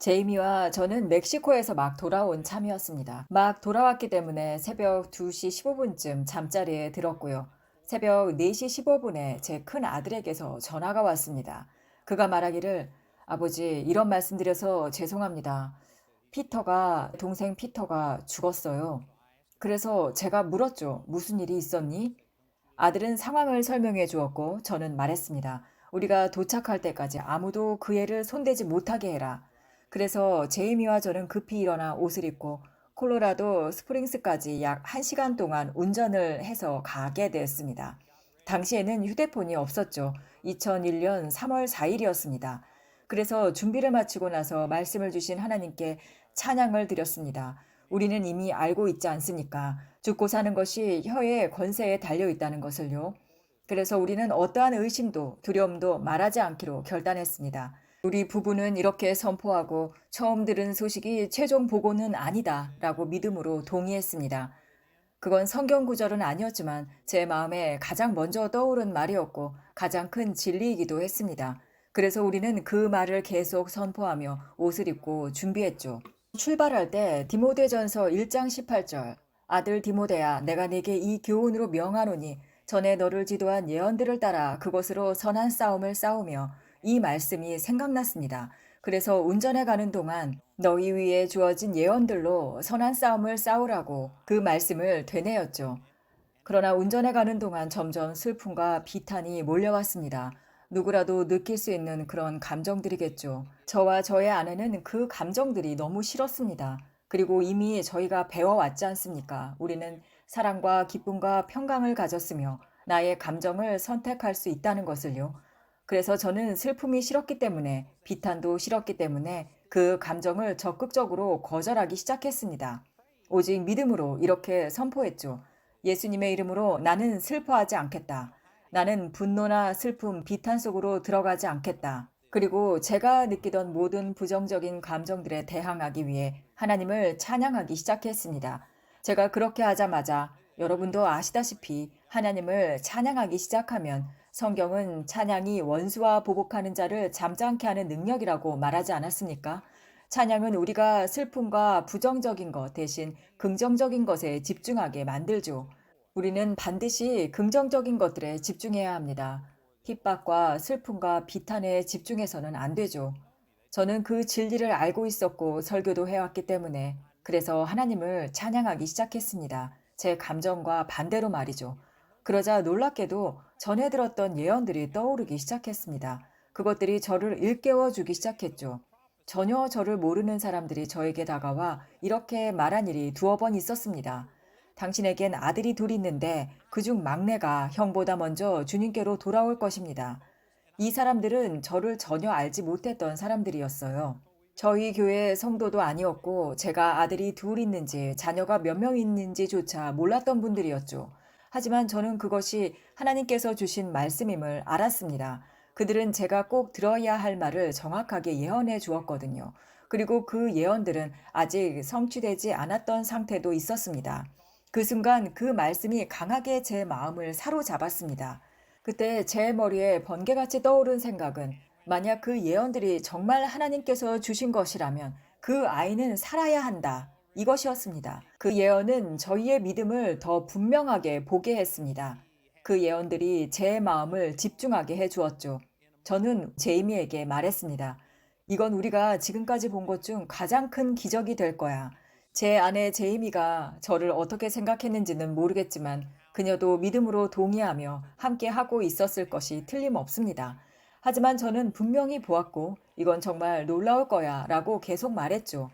제이미와 저는 멕시코에서 막 돌아온 참이었습니다. 막 돌아왔기 때문에 새벽 2시 15분쯤 잠자리에 들었고요. 새벽 4시 15분에 제 큰 아들에게서 전화가 왔습니다. 그가 말하기를 아버지, 이런 말씀드려서 죄송합니다. 동생 피터가 죽었어요. 그래서 제가 물었죠. 무슨 일이 있었니? 아들은 상황을 설명해 주었고 저는 말했습니다. 우리가 도착할 때까지 아무도 그 애를 손대지 못하게 해라. 그래서 제이미와 저는 급히 일어나 옷을 입고 콜로라도 스프링스까지 약 1시간 동안 운전을 해서 가게 됐습니다. 당시에는 휴대폰이 없었죠. 2001년 3월 4일이었습니다. 그래서 준비를 마치고 나서 말씀을 주신 하나님께 찬양을 드렸습니다. 우리는 이미 알고 있지 않습니까? 죽고 사는 것이 혀의 권세에 달려 있다는 것을요. 그래서 우리는 어떠한 의심도 두려움도 말하지 않기로 결단했습니다. 우리 부부는 이렇게 선포하고 처음 들은 소식이 최종 보고는 아니다 라고 믿음으로 동의했습니다. 그건 성경 구절은 아니었지만 제 마음에 가장 먼저 떠오른 말이었고 가장 큰 진리이기도 했습니다. 그래서 우리는 그 말을 계속 선포하며 옷을 입고 준비했죠. 출발할 때 디모데전서 1장 18절 아들 디모데야 내가 네게 이 교훈으로 명하노니 전에 너를 지도한 예언들을 따라 그것으로 선한 싸움을 싸우며 이 말씀이 생각났습니다. 그래서 운전해 가는 동안 너희 위에 주어진 예언들로 선한 싸움을 싸우라고 그 말씀을 되뇌었죠. 그러나 운전해 가는 동안 점점 슬픔과 비탄이 몰려왔습니다. 누구라도 느낄 수 있는 그런 감정들이겠죠. 저와 저의 아내는 그 감정들이 너무 싫었습니다. 그리고 이미 저희가 배워왔지 않습니까? 우리는 사랑과 기쁨과 평강을 가졌으며 나의 감정을 선택할 수 있다는 것을요. 그래서 저는 슬픔이 싫었기 때문에 비탄도 싫었기 때문에 그 감정을 적극적으로 거절하기 시작했습니다. 오직 믿음으로 이렇게 선포했죠. 예수님의 이름으로 나는 슬퍼하지 않겠다. 나는 분노나 슬픔, 비탄 속으로 들어가지 않겠다. 그리고 제가 느끼던 모든 부정적인 감정들에 대항하기 위해 하나님을 찬양하기 시작했습니다. 제가 그렇게 하자마자 여러분도 아시다시피 하나님을 찬양하기 시작하면 성경은 찬양이 원수와 보복하는 자를 잠잠케 하는 능력이라고 말하지 않았습니까? 찬양은 우리가 슬픔과 부정적인 것 대신 긍정적인 것에 집중하게 만들죠. 우리는 반드시 긍정적인 것들에 집중해야 합니다. 핍박과 슬픔과 비탄에 집중해서는 안 되죠. 저는 그 진리를 알고 있었고 설교도 해왔기 때문에 그래서 하나님을 찬양하기 시작했습니다. 제 감정과 반대로 말이죠. 그러자 놀랍게도 전에 들었던 예언들이 떠오르기 시작했습니다. 그것들이 저를 일깨워 주기 시작했죠. 전혀 저를 모르는 사람들이 저에게 다가와 이렇게 말한 일이 두어 번 있었습니다. 당신에겐 아들이 둘 있는데 그중 막내가 형보다 먼저 주님께로 돌아올 것입니다. 이 사람들은 저를 전혀 알지 못했던 사람들이었어요. 저희 교회 성도도 아니었고 제가 아들이 둘 있는지 자녀가 몇 명 있는지조차 몰랐던 분들이었죠. 하지만 저는 그것이 하나님께서 주신 말씀임을 알았습니다. 그들은 제가 꼭 들어야 할 말을 정확하게 예언해 주었거든요. 그리고 그 예언들은 아직 성취되지 않았던 상태도 있었습니다. 그 순간 그 말씀이 강하게 제 마음을 사로잡았습니다. 그때 제 머리에 번개같이 떠오른 생각은 만약 그 예언들이 정말 하나님께서 주신 것이라면 그 아이는 살아야 한다. 이것이었습니다. 그 예언은 저희의 믿음을 더 분명하게 보게 했습니다. 그 예언들이 제 마음을 집중하게 해 주었죠. 저는 제이미에게 말했습니다. 이건 우리가 지금까지 본 것 중 가장 큰 기적이 될 거야. 제 아내 제이미가 저를 어떻게 생각했는지는 모르겠지만 그녀도 믿음으로 동의하며 함께 하고 있었을 것이 틀림없습니다. 하지만 저는 분명히 보았고 이건 정말 놀라울 거야 라고 계속 말했죠.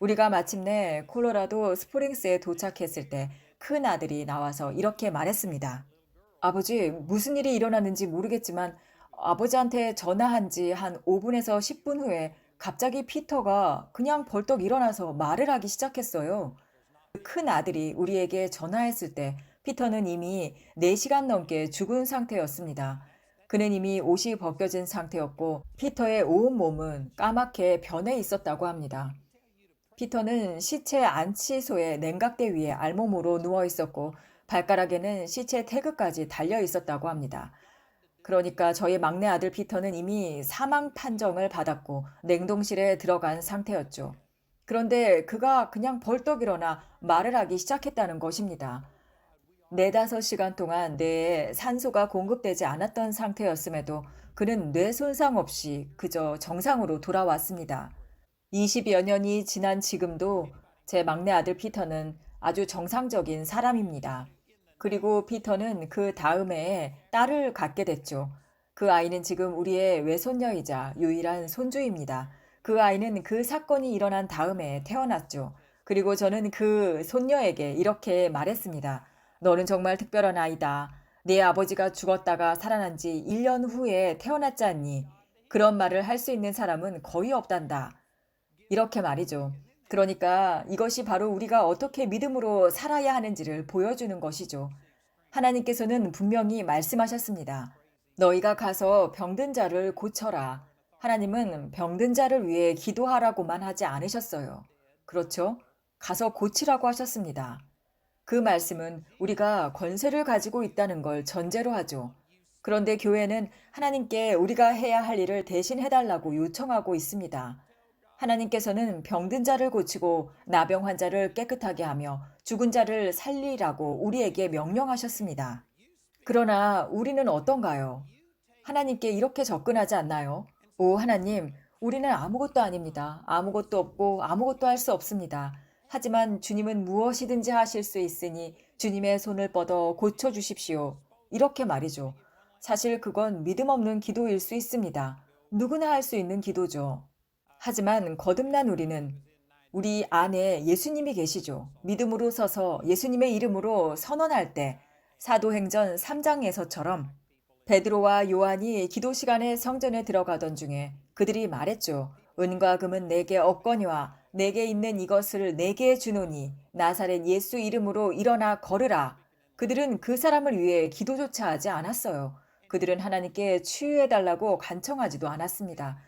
우리가 마침내 콜로라도 스프링스에 도착했을 때 큰 아들이 나와서 이렇게 말했습니다. 아버지, 무슨 일이 일어났는지 모르겠지만 아버지한테 전화한 지 한 5분에서 10분 후에 갑자기 피터가 그냥 벌떡 일어나서 말을 하기 시작했어요. 큰 아들이 우리에게 전화했을 때 피터는 이미 4시간 넘게 죽은 상태였습니다. 그는 이미 옷이 벗겨진 상태였고 피터의 온 몸은 까맣게 변해 있었다고 합니다. 피터는 시체 안치소의 냉각대 위에 알몸으로 누워 있었고 발가락에는 시체 태그까지 달려 있었다고 합니다. 그러니까 저희 막내 아들 피터는 이미 사망 판정을 받았고 냉동실에 들어간 상태였죠. 그런데 그가 그냥 벌떡 일어나 말을 하기 시작했다는 것입니다. 4~5시간 동안 뇌에 산소가 공급되지 않았던 상태였음에도 그는 뇌 손상 없이 그저 정상으로 돌아왔습니다. 20여 년이 지난 지금도 제 막내 아들 피터는 아주 정상적인 사람입니다. 그리고 피터는 그 다음 해에 딸을 갖게 됐죠. 그 아이는 지금 우리의 외손녀이자 유일한 손주입니다. 그 아이는 그 사건이 일어난 다음 해에 태어났죠. 그리고 저는 그 손녀에게 이렇게 말했습니다. 너는 정말 특별한 아이다. 네 아버지가 죽었다가 살아난 지 1년 후에 태어났지 않니? 그런 말을 할 수 있는 사람은 거의 없단다. 이렇게 말이죠. 그러니까 이것이 바로 우리가 어떻게 믿음으로 살아야 하는지를 보여주는 것이죠. 하나님께서는 분명히 말씀하셨습니다. 너희가 가서 병든 자를 고쳐라. 하나님은 병든 자를 위해 기도하라고만 하지 않으셨어요. 그렇죠? 가서 고치라고 하셨습니다. 그 말씀은 우리가 권세를 가지고 있다는 걸 전제로 하죠. 그런데 교회는 하나님께 우리가 해야 할 일을 대신 해달라고 요청하고 있습니다. 하나님께서는 병든 자를 고치고 나병 환자를 깨끗하게 하며 죽은 자를 살리라고 우리에게 명령하셨습니다. 그러나 우리는 어떤가요? 하나님께 이렇게 접근하지 않나요? 오, 하나님, 우리는 아무것도 아닙니다. 아무것도 없고 아무것도 할 수 없습니다. 하지만 주님은 무엇이든지 하실 수 있으니 주님의 손을 뻗어 고쳐주십시오. 이렇게 말이죠. 사실 그건 믿음 없는 기도일 수 있습니다. 누구나 할 수 있는 기도죠. 하지만 거듭난 우리는 우리 안에 예수님이 계시죠. 믿음으로 서서 예수님의 이름으로 선언할 때 사도행전 3장에서처럼 베드로와 요한이 기도 시간에 성전에 들어가던 중에 그들이 말했죠. 은과 금은 내게 없거니와 내게 있는 이것을 내게 주노니 나사렛 예수 이름으로 일어나 걸으라. 그들은 그 사람을 위해 기도조차 하지 않았어요. 그들은 하나님께 치유해달라고 간청하지도 않았습니다.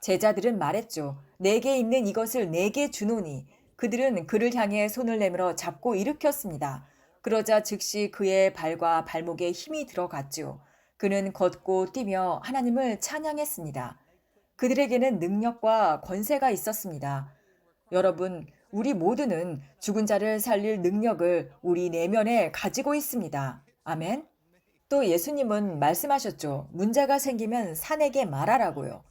제자들은 말했죠. 내게 있는 이것을 내게 주노니. 그들은 그를 향해 손을 내밀어 잡고 일으켰습니다. 그러자 즉시 그의 발과 발목에 힘이 들어갔죠. 그는 걷고 뛰며 하나님을 찬양했습니다. 그들에게는 능력과 권세가 있었습니다. 여러분, 우리 모두는 죽은 자를 살릴 능력을 우리 내면에 가지고 있습니다. 아멘. 또 예수님은 말씀하셨죠. 문제가 생기면 산에게 말하라고요.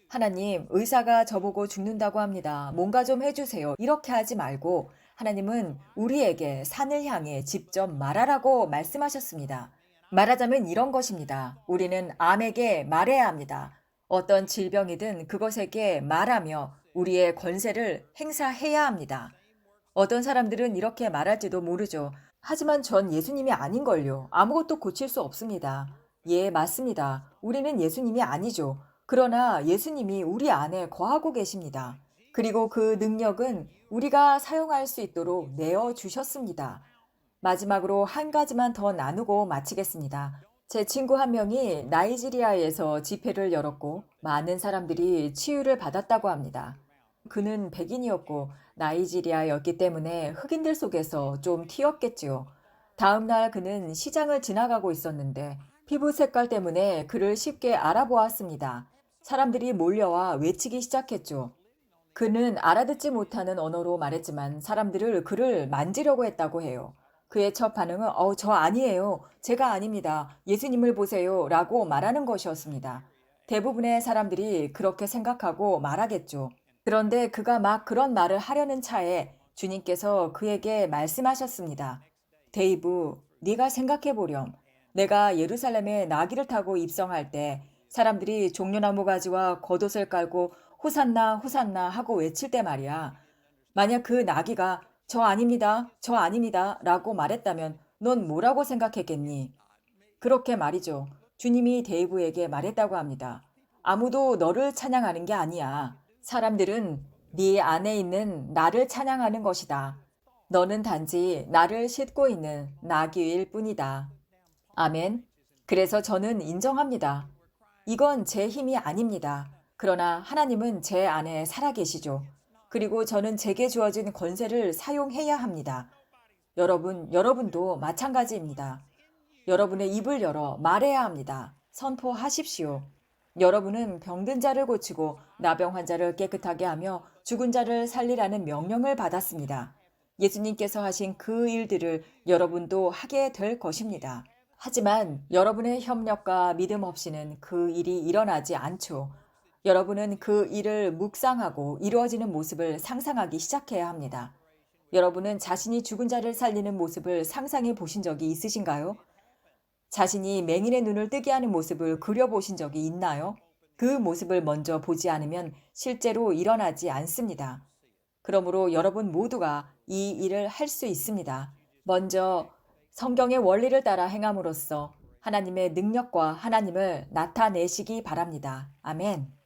하나님, 의사가 저보고 죽는다고 합니다. 뭔가 좀 해주세요. 이렇게 하지 말고 하나님은 우리에게 산을 향해 직접 말하라고 말씀하셨습니다. 말하자면 이런 것입니다. 우리는 암에게 말해야 합니다. 어떤 질병이든 그것에게 말하며 우리의 권세를 행사해야 합니다. 어떤 사람들은 이렇게 말할지도 모르죠. 하지만 전 예수님이 아닌걸요. 아무것도 고칠 수 없습니다. 예, 맞습니다. 우리는 예수님이 아니죠. 그러나 예수님이 우리 안에 거하고 계십니다. 그리고 그 능력은 우리가 사용할 수 있도록 내어 주셨습니다. 마지막으로 한 가지만 더 나누고 마치겠습니다. 제 친구 한 명이 나이지리아에서 집회를 열었고 많은 사람들이 치유를 받았다고 합니다. 그는 백인이었고 나이지리아였기 때문에 흑인들 속에서 좀 튀었겠지요. 다음 날 그는 시장을 지나가고 있었는데 피부 색깔 때문에 그를 쉽게 알아보았습니다. 사람들이 몰려와 외치기 시작했죠. 그는 알아듣지 못하는 언어로 말했지만 사람들을 그를 만지려고 했다고 해요. 그의 첫 반응은 저 아니에요. 제가 아닙니다. 예수님을 보세요. 라고 말하는 것이었습니다. 대부분의 사람들이 그렇게 생각하고 말하겠죠. 그런데 그가 막 그런 말을 하려는 차에 주님께서 그에게 말씀하셨습니다. 데이브, 네가 생각해 보렴. 내가 예루살렘에 나귀를 타고 입성할 때 사람들이 종려나무 가지와 겉옷을 깔고 호산나 호산나 하고 외칠 때 말이야. 만약 그 나귀가 저 아닙니다, 저 아닙니다 라고 말했다면 넌 뭐라고 생각했겠니? 그렇게 말이죠. 주님이 데이브에게 말했다고 합니다. 아무도 너를 찬양하는 게 아니야. 사람들은 네 안에 있는 나를 찬양하는 것이다. 너는 단지 나를 싣고 있는 나귀일 뿐이다. 아멘. 그래서 저는 인정합니다. 이건 제 힘이 아닙니다. 그러나 하나님은 제 안에 살아계시죠. 그리고 저는 제게 주어진 권세를 사용해야 합니다. 여러분도 마찬가지입니다. 여러분의 입을 열어 말해야 합니다. 선포하십시오. 여러분은 병든 자를 고치고 나병 환자를 깨끗하게 하며 죽은 자를 살리라는 명령을 받았습니다. 예수님께서 하신 그 일들을 여러분도 하게 될 것입니다. 하지만 여러분의 협력과 믿음 없이는 그 일이 일어나지 않죠. 여러분은 그 일을 묵상하고 이루어지는 모습을 상상하기 시작해야 합니다. 여러분은 자신이 죽은 자를 살리는 모습을 상상해 보신 적이 있으신가요? 자신이 맹인의 눈을 뜨게 하는 모습을 그려보신 적이 있나요? 그 모습을 먼저 보지 않으면 실제로 일어나지 않습니다. 그러므로 여러분 모두가 이 일을 할 수 있습니다. 먼저 성경의 원리를 따라 행함으로써 하나님의 능력과 하나님을 나타내시기 바랍니다. 아멘.